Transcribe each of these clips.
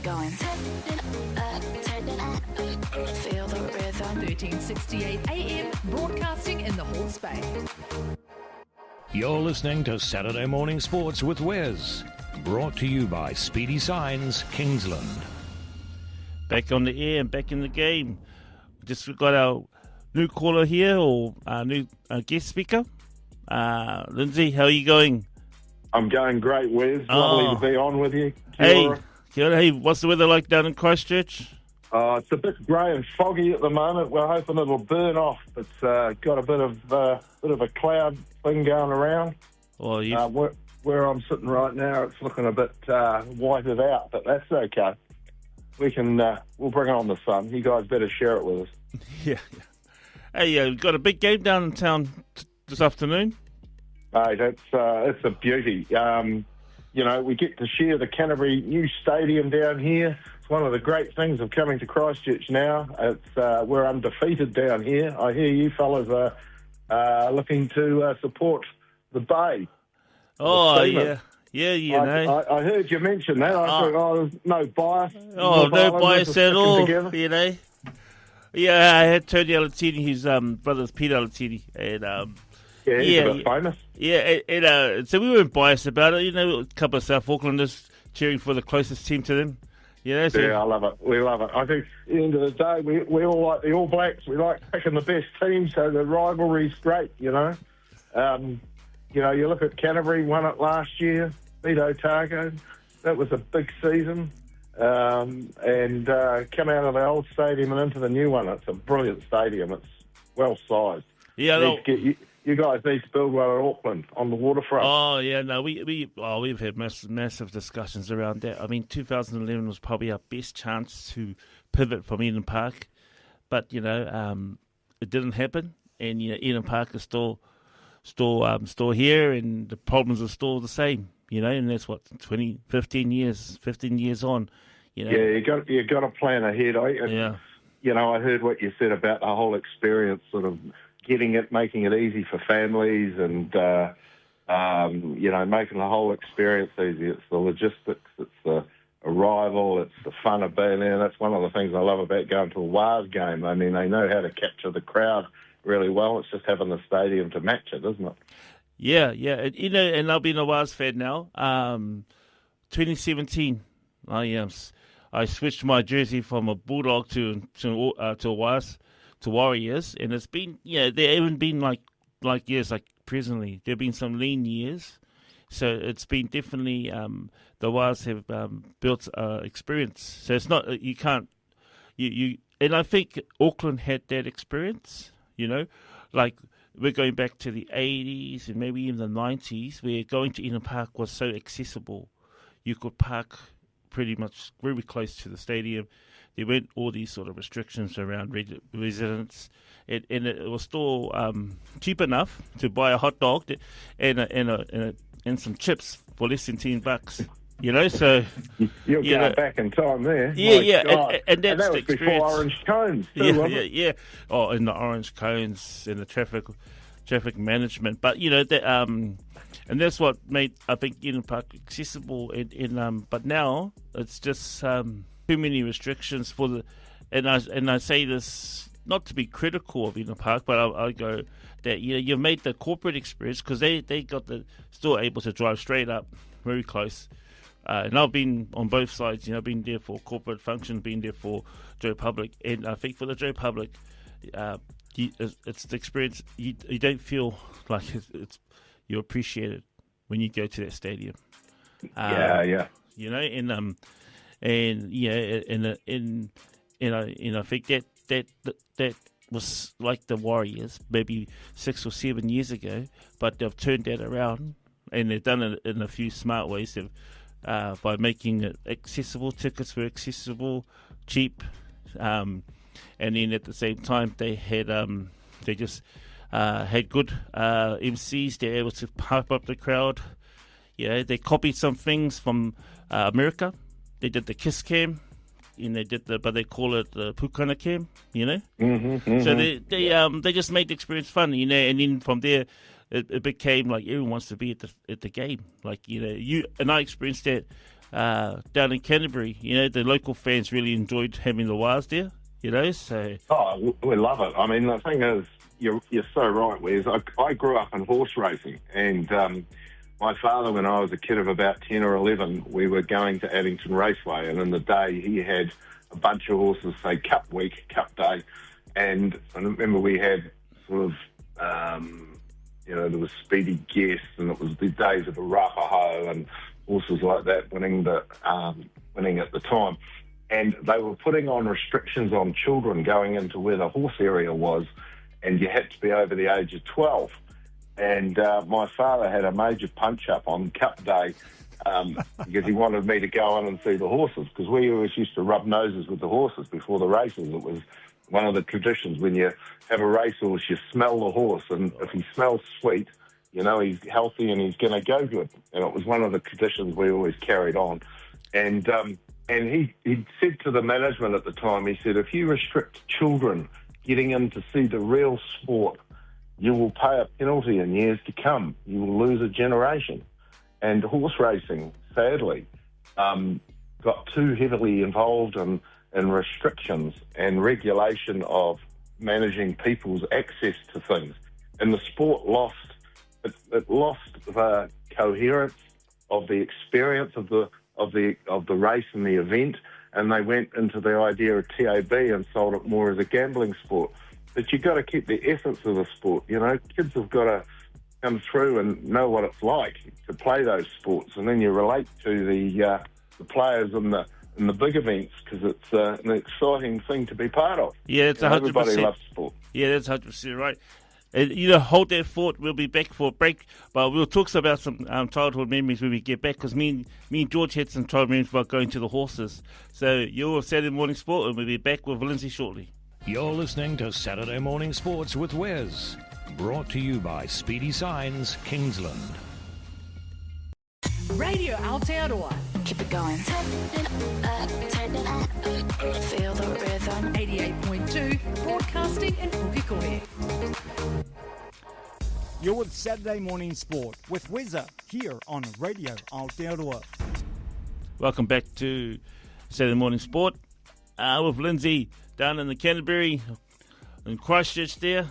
going. Feel the rhythm. 1368 AM, broadcasting in the Hawke's Bay. You're listening to Saturday Morning Sports with Wes. Brought to you by Speedy Signs, Kingsland. Back on the air and back in the game. Just got our new caller here, or our new guest speaker. Lindsay, how are you going? I'm going great, Wes. Lovely to be on with you. Kia ora. Hey, what's the weather like down in Christchurch? It's a bit grey and foggy at the moment. We're hoping it'll burn off. It's got a bit of a cloud thing going around. Well, where I'm sitting right now, it's looking a bit whited out, but that's okay. We'll bring on the sun. You guys better share it with us. Yeah. Hey, we've got a big game down in town this afternoon. Mate, it's a beauty. We get to share the Canterbury new stadium down here. It's one of the great things of coming to Christchurch now. We're undefeated down here. I hear you fellas are looking to support the Bay. Oh, yeah. Yeah, I heard you mention that. I thought, there's no bias. No bias at all, together. Yeah, I had Tony Alatini, his brother's Peter Alatini, and he's a bit famous. Yeah, so we weren't biased about it. A couple of South Aucklanders cheering for the closest team to them. So, yeah, I love it. We love it. I think at the end of the day, we all like the All Blacks. We like picking the best team, so the rivalry's great, You look at Canterbury, won it last year, beat Otago. That was a big season. And come out of the old stadium and into the new one. It's a brilliant stadium. It's well-sized. Yeah, you guys need to build one in Auckland on the waterfront. Oh, yeah, no, we've had massive discussions around that. I mean, 2011 was probably our best chance to pivot from Eden Park. But, it didn't happen. And, Eden Park is still here, and the problems are still the same, and that's 15 years on, Yeah, you got to plan ahead. I heard what you said about the whole experience, sort of making it easy for families and, making the whole experience easy. It's the logistics, it's the arrival, it's the fun of being there. That's one of the things I love about going to a WesSA game. I mean, they know how to capture the crowd really well. It's just having the stadium to match it, isn't it? Yeah. And I've been a WesSA fan now. 2017, I switched my jersey from a Bulldog to WesSA, to Warriors, and it's been, there haven't been like years like presently. There have been some lean years, so it's been definitely the WesSA have built experience. So it's not and I think Auckland had that experience. Like we're going back to the 80s and maybe even the 90s, where going to Eden Park was so accessible. You could park pretty much very close to the stadium. There weren't all these sort of restrictions around residents. And it was still cheap enough to buy a hot dog and some chips for less than $10. So you're going back in time there. Yeah, and that's that was the experience. Before orange cones, too, Yeah. Oh, and the orange cones and the traffic management. But and that's what made, I think, Eden Park accessible. But now it's just too many restrictions for the. And I say this not to be critical of Eden Park, but I go that you've made the corporate experience, because they got still able to drive straight up, very close. And I've been on both sides. I've been there for corporate function, been there for Joe Public, and I think for the Joe Public, it's the experience. You don't feel like you appreciate it when you go to that stadium. Yeah. I think that was like the Warriors maybe 6 or 7 years ago, but they've turned that around, and they've done it in a few smart ways. They've by making it accessible. Tickets were accessible, cheap, and then at the same time they had had good MCs. They're able to hype up the crowd. They copied some things from America. They did the Kiss Cam, but they call it the Pukana Cam. Mm-hmm. So they just made the experience fun. And then from there, it became like everyone wants to be at the game. Like, I experienced that down in Canterbury. You know, the local fans really enjoyed having the Waz there. You know, so we love it. I mean, the thing is, you're so right, Wes. I grew up in horse racing, and my father, when I was a kid of about 10 or 11, we were going to Addington Raceway, and in the day he had a bunch of horses, say Cup Week, Cup Day, and I remember we had sort of, there was Speedy Guest, and it was the days of the Rapaho and horses like that winning at the time. And they were putting on restrictions on children going into where the horse area was, and you had to be over the age of 12. And my father had a major punch-up on Cup Day because he wanted me to go in and see the horses, because we always used to rub noses with the horses before the races. It was one of the traditions. When you have a racehorse, you smell the horse, and if he smells sweet, you know he's healthy and he's going to go good. And it was one of the traditions we always carried on. And he said to the management at the time, he said, if you restrict children getting in to see the real sport, you will pay a penalty in years to come. You will lose a generation. And horse racing, sadly, got too heavily involved in restrictions and regulation of managing people's access to things. And the sport lost the coherence of the experience of the race and the event, and they went into the idea of TAB and sold it more as a gambling sport. But you've got to keep the essence of the sport. You know, kids have got to come through and know what it's like to play those sports, and then you relate to the players in the big events, because it's an exciting thing to be part of. Yeah, it's 100%. Everybody loves sport. Yeah, that's 100% right. And, hold that thought. We'll be back for a break, but we'll talk about some childhood memories when we get back, because me and George had some childhood memories about going to the horses. So you're Saturday Morning Sport, and we'll be back with Lindsay shortly. You're listening to Saturday Morning Sports with Wes. Brought to you by Speedy Signs, Kingsland. Radio Aotearoa. Keep it going. Turn it up. Feel the rhythm. 88.2, broadcasting in Pukekohe. You're with Saturday Morning Sport with WesSA here on Radio Aotearoa. Welcome back to Saturday Morning Sport with Lindsay down in the Canterbury in Christchurch there.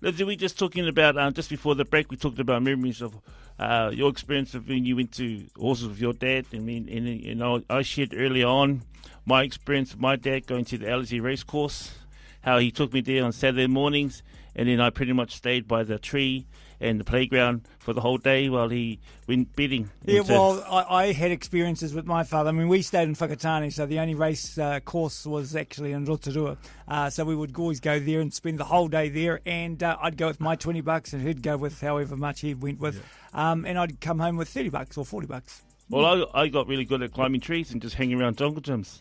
Lindsay, we just talking about, just before the break, we talked about memories of your experience of when you went to horses with your dad. I shared earlier on my experience with my dad going to the LG racecourse, how he took me there on Saturday mornings, and then I pretty much stayed by the tree and the playground for the whole day while he went betting. Yeah, well, I had experiences with my father. I mean, we stayed in Whakatane, so the only race course was actually in Rotorua. So we would always go there and spend the whole day there, and I'd go with my $20 and he'd go with however much he went with. Yeah. And I'd come home with $30 or $40. Well, I got really good at climbing trees and just hanging around jungle gyms.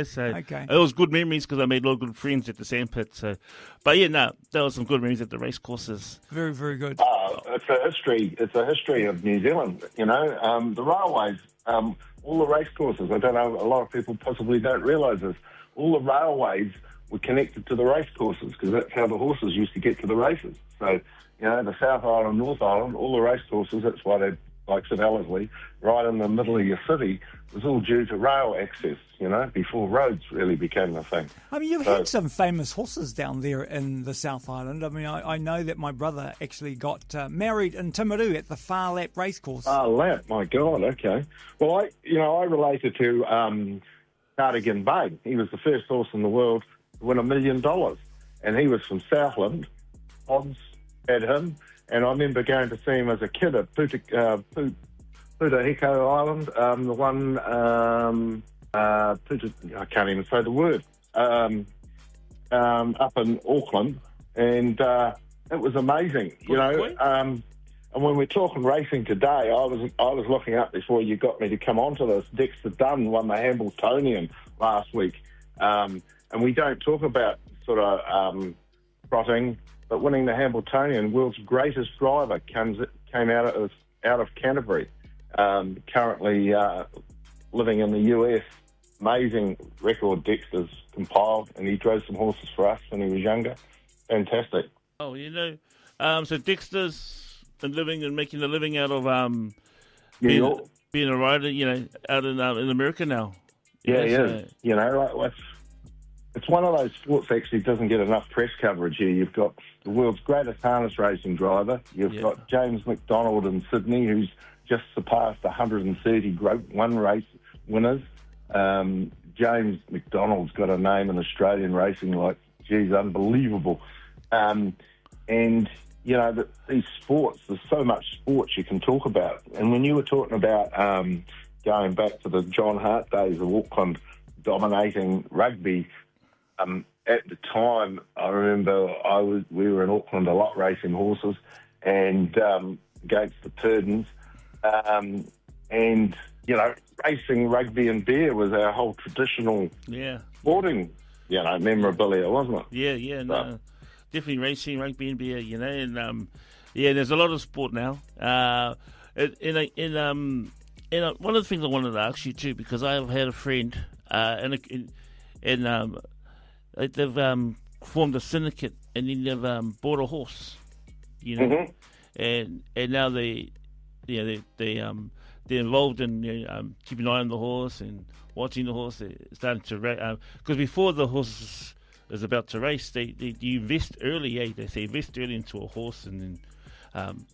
So okay. It was good memories because I made a lot of good friends at the sandpit. So, but there was some good memories at the race courses. Very, very good. It's a history. It's a history of New Zealand. The railways, all the race courses. I don't know. A lot of people possibly don't realise this. All the railways were connected to the race courses because that's how the horses used to get to the races. So, the South Island, North Island, all the race courses. That's why they. Like St Ellerslie, right in the middle of your city, was all due to rail access, before roads really became a thing. I mean, you've had some famous horses down there in the South Island. I mean, I know that my brother actually got married in Timaru at the Far Lap racecourse. Lap, my God, okay. Well, I related to Cardigan Bay. He was the first horse in the world to win $1 million, and he was from Southland. Odds had him. And I remember going to see him as a kid at Putahiko Island, the one, I can't even say the word, up in Auckland, and it was amazing, And when we're talking racing today, I was looking up before you got me to come onto this. Dexter Dunn won the Hambletonian last week, and we don't talk about sort of trotting. But winning the Hambletonian, world's greatest driver, came out of Canterbury, currently living in the US. Amazing record Dexter's compiled, and he drove some horses for us when he was younger. Fantastic. Oh, so Dexter's been living and making a living out of New York. being a rider, out in America now. Yeah, he is. It's one of those sports that actually doesn't get enough press coverage here. You've got the world's greatest harness racing driver. You've got James McDonald in Sydney, who's just surpassed 130 Group 1 race winners. James McDonald's got a name in Australian racing geez, unbelievable. These sports, there's so much sports you can talk about. And when you were talking about going back to the John Hart days of Auckland dominating rugby, at the time, I remember we were in Auckland a lot racing horses and against the Purdons. Racing rugby and beer was our whole traditional sporting, memorabilia, wasn't it? Yeah, no. Definitely racing, rugby and beer, and there's a lot of sport now. One of the things I wanted to ask you too, because I have had a friend, they've formed a syndicate, and then they've bought a horse, and now they're involved in keeping an eye on the horse and watching the horse. They're starting to because before the horse is about to race, you invest early. They say invest early into a horse, and then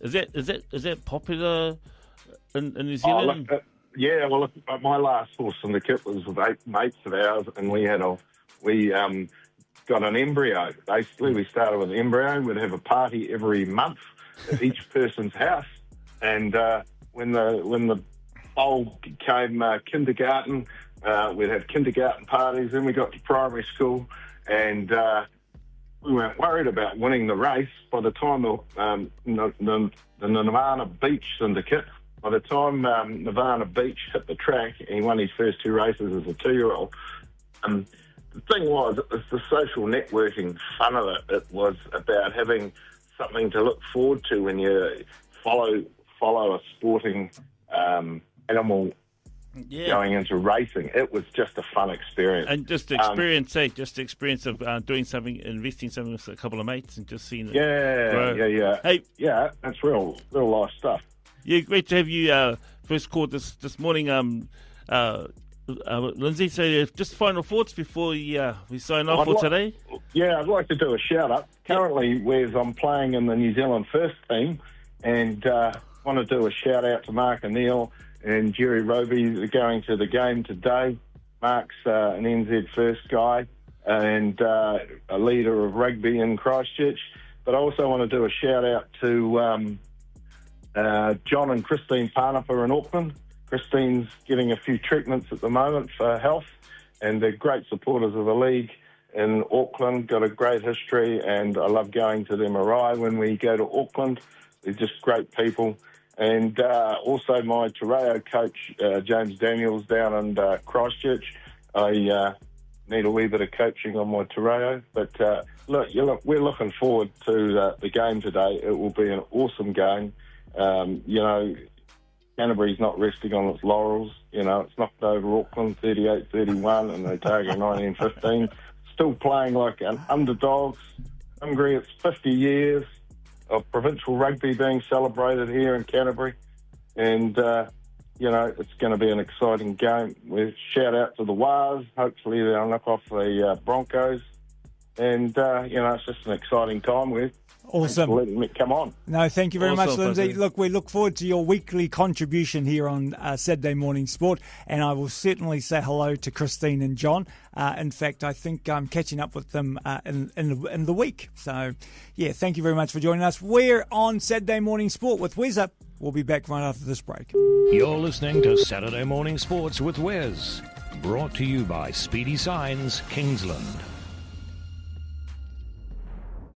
is that popular in New Zealand? My last horse syndicate was with 8 mates of ours, and we got an embryo. Basically, we started with an embryo. We'd have a party every month at each person's house, and when the bowl became kindergarten, we'd have kindergarten parties. Then we got to primary school, and we weren't worried about winning the race. By the time the Nirvana Beach syndicate, by the time Nirvana Beach hit the track, and he won his first 2 races as a 2-year-old, the thing was, it was the social networking fun of it. It was about having something to look forward to when you follow a sporting animal going into racing. It was just a fun experience. And just the experience, of doing something, investing something with a couple of mates and just seeing it grow. Yeah. Hey, that's real life stuff. Yeah, great to have you first called this morning, Lindsay. So just final thoughts before we sign off for today? Yeah, I'd like to do a shout-out. Currently, I'm playing in the New Zealand first team, and want to do a shout-out to Mark O'Neill and Jerry Roby. They're going to the game today. Mark's an NZ first guy and a leader of rugby in Christchurch. But I also want to do a shout-out to John and Christine Parnapa in Auckland. Christine's getting a few treatments at the moment for health, and they're great supporters of the league in Auckland, got a great history, and I love going to the MRI when we go to Auckland. They're just great people. And also my kōrero coach, James Daniels, down in Christchurch. I need a wee bit of coaching on my kōrero. But look, we're looking forward to the game today. It will be an awesome game. Canterbury's not resting on its laurels. It's knocked over Auckland 38-31 and Otago 19-15. Still playing like an underdogs. Hungry, it's 50 years of provincial rugby being celebrated here in Canterbury. And, it's going to be an exciting game. We shout out to the Waz. Hopefully they'll knock off the Broncos. And, it's just an exciting time. Awesome. Letting me come on. No, thank you very much, Lindsay. Look, we look forward to your weekly contribution here on Saturday Morning Sport, and I will certainly say hello to Christine and John. In fact, I think I'm catching up with them in the week. So, thank you very much for joining us. We're on Saturday Morning Sport with WesSA. We'll be back right after this break. You're listening to Saturday Morning Sports with Wes, brought to you by Speedy Signs, Kingsland.